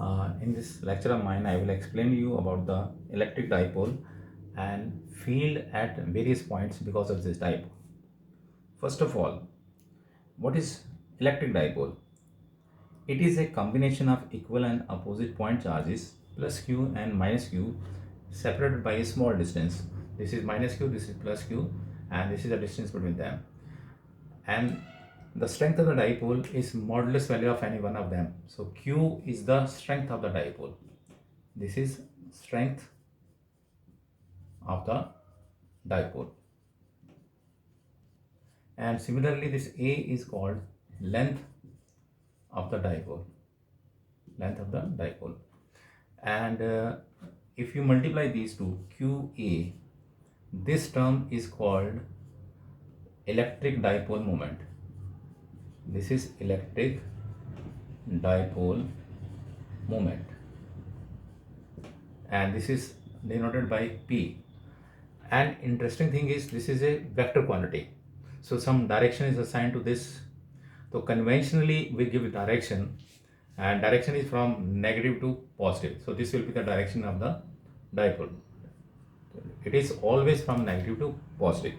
In this lecture of mine, I will explain to you about the electric dipole and field at various points because of this dipole. First of all, what is electric dipole? It is a combination of equal and opposite point charges plus q and minus q separated by a small distance. This is minus q, this is plus q, and this is the distance between them. And the strength of the dipole is modulus value of any one of them. So q is the strength of the dipole. This is strength of the dipole. And similarly, this a is called length of the dipole. Length of the dipole. And if you multiply these two, qa, this term is called electric dipole moment. This is electric dipole moment, and this is denoted by p. And interesting thing is, this is a vector quantity, so some direction is assigned to this. So conventionally we give direction, and direction is from negative to positive, so this will be the direction of the dipole. It is always from negative to positive.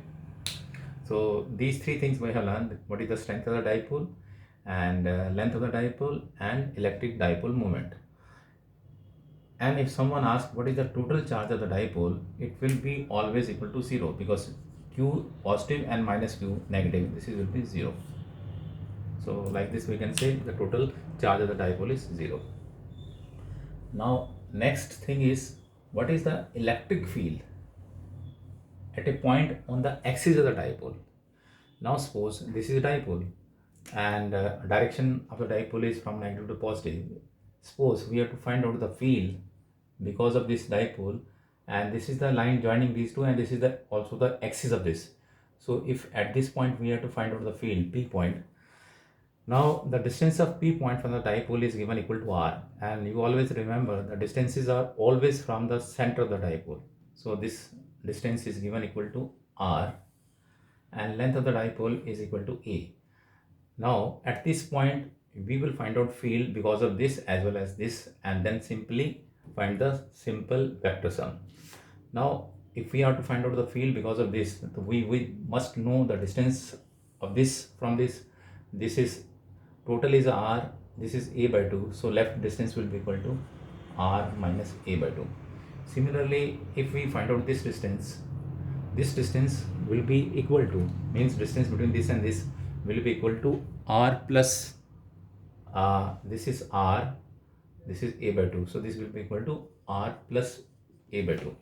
So these three things we have learned: what is the strength of the dipole, and length of the dipole, and electric dipole moment. And if someone asks what is the total charge of the dipole, it will be always equal to 0, because q positive and minus q negative, this will be 0. So like this we can say the total charge of the dipole is 0. Now next thing is, what is the electric field at a point on the axis of the dipole. Now suppose this is a dipole, and direction of the dipole is from negative to positive. Suppose we have to find out the field because of this dipole, and this is the line joining these two, and this is the also the axis of this. So if at this point we have to find out the field p point, now the distance of p point from the dipole is given equal to r, and you always remember the distances are always from the center of the dipole. So this distance is given equal to r, and length of the dipole is equal to a. Now at this point we will find out field because of this as well as this, and then simply find the simple vector sum. Now if we have to find out the field because of this, we must know the distance of this from this. This is total is r, this is a by 2, so left distance will be equal to r minus a by 2. Similarly, if we find out this distance will be equal to, means distance between this and this will be equal to r plus this is r, this is a by 2, so this will be equal to r plus a by 2.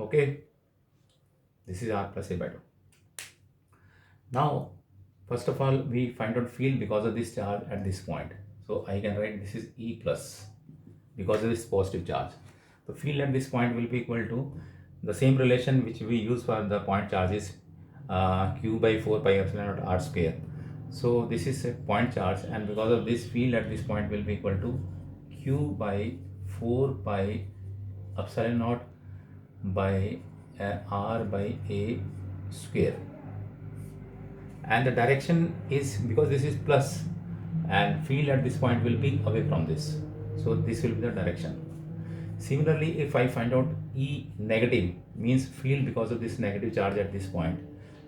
Okay, this is r plus a by 2. Now first of all we find out field because of this charge at this point, so I can write this is E plus because of this positive charge. The field at this point will be equal to the same relation which we use for the point charges, q by 4 pi epsilon naught r square. So this is a point charge, and because of this, field at this point will be equal to q by 4 pi epsilon naught by r by a square. And the direction is, because this is plus, and field at this point will be away from this, so this will be the direction. Similarly, if I find out E negative, means field because of this negative charge at this point,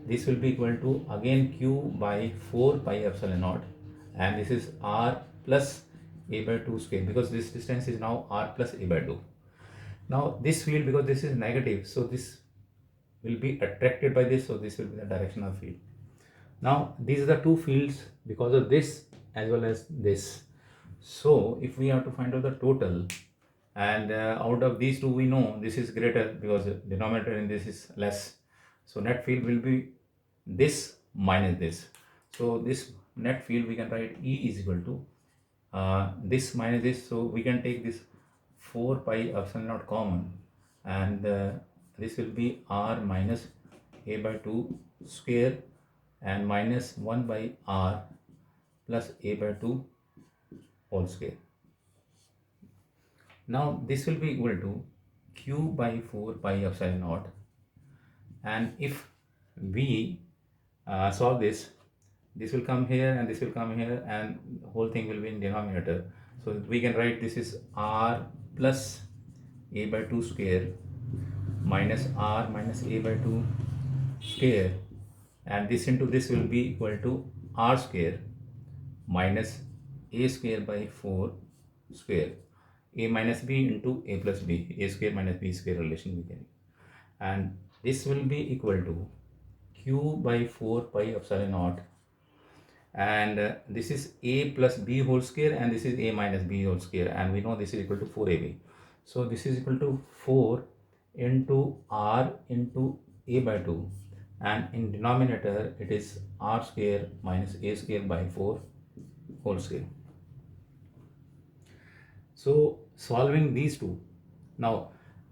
this will be equal to again q by 4 pi epsilon naught, and this is r plus a by 2 square, because this distance is now r plus a by 2. Now this field, because this is negative, so this will be attracted by this, so this will be the direction of field. Now these are the two fields because of this as well as this. So if we have to find out the total, and out of these two we know this is greater because the denominator in this is less, so net field will be this minus this. So this net field we can write E is equal to this minus this, so we can take this 4 pi epsilon naught common, and this will be r minus a by 2 square and minus 1 by r plus a by 2 whole square. Now this will be equal to q by 4 pi epsilon naught, and if we solve this, this will come here and this will come here, and the whole thing will be in denominator. So we can write this is r plus a by 2 square minus r minus a by 2 square, and this into this will be equal to r square minus a square by 4 square, a minus b into a plus b, a square minus b square relation we can, and this will be equal to q by 4 pi epsilon naught, and this is a plus b whole square, and this is a minus b whole square, and we know this is equal to 4ab. So this is equal to 4 into r into a by 2, and in denominator it is r square minus a square by 4 whole square. So solving these two, now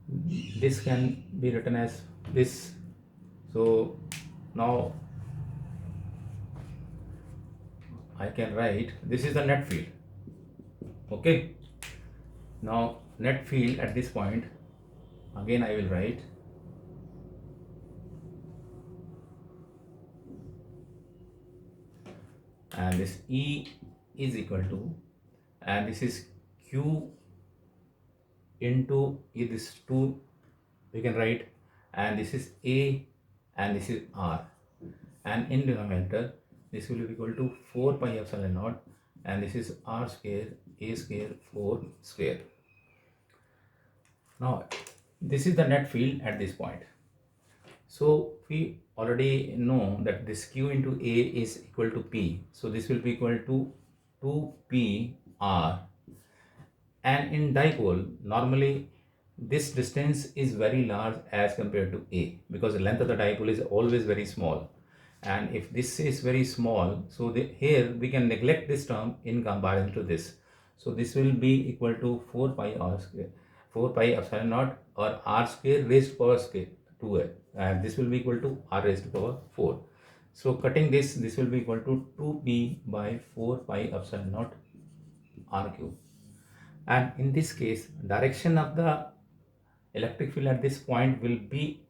this can be written as this. So now I can write this is the net field. Okay, now net field at this point, again I will write and this E is equal to, and this is Q into this 2 we can write, and this is A and this is R, and in denominator this will be equal to 4 pi epsilon naught, and this is r square a square 4 square. Now this is the net field at this point. So we already know that this q into a is equal to p, so this will be equal to 2p r, and in dipole normally this distance is very large as compared to a, because the length of the dipole is always very small, and if this is very small, so here we can neglect this term in comparison to this. So this will be equal to 4 pi r square, 4 pi epsilon naught, or r square raised to power square 2a, and this will be equal to r raised to power 4. So cutting this will be equal to 2p by 4 pi epsilon naught r cube, and in this case direction of the electric field at this point will be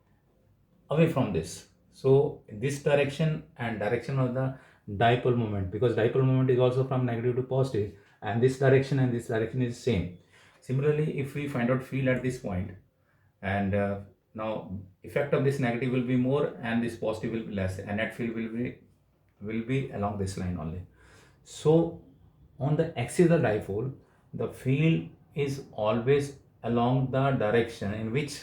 away from this. So this direction and direction of the dipole moment, because dipole moment is also from negative to positive, and this direction and this direction is same. Similarly, if we find out field at this point, and now effect of this negative will be more and this positive will be less, and net field will be along this line only. So on the axis of the dipole, the field is always along the direction in which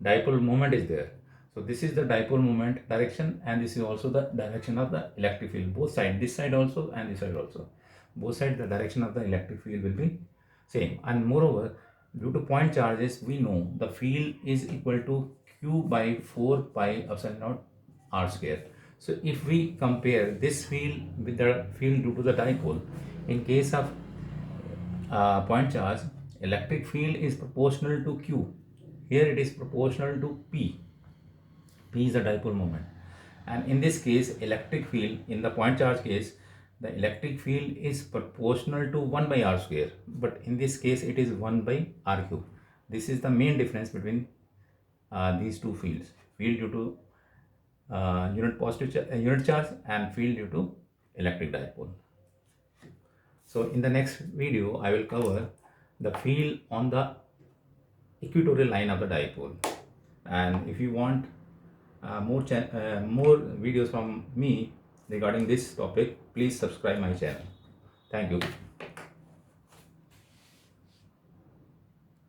dipole moment is there. So this is the dipole moment direction, and this is also the direction of the electric field, both sides, this side also and this side also, both sides the direction of the electric field will be same. And moreover, due to point charges, we know the field is equal to q by 4 pi epsilon naught r square. So if we compare this field with the field due to the dipole, in case of point charge, electric field is proportional to q, here it is proportional to p. P is the dipole moment, and in this case electric field, in the point charge case, the electric field is proportional to 1 by r square, but in this case it is 1 by r cube. This is the main difference between these two fields, field due to unit charge and field due to electric dipole. So in the next video I will cover the field on the equatorial line of the dipole, and if you want more videos from me regarding this topic, please subscribe my channel. Thank you.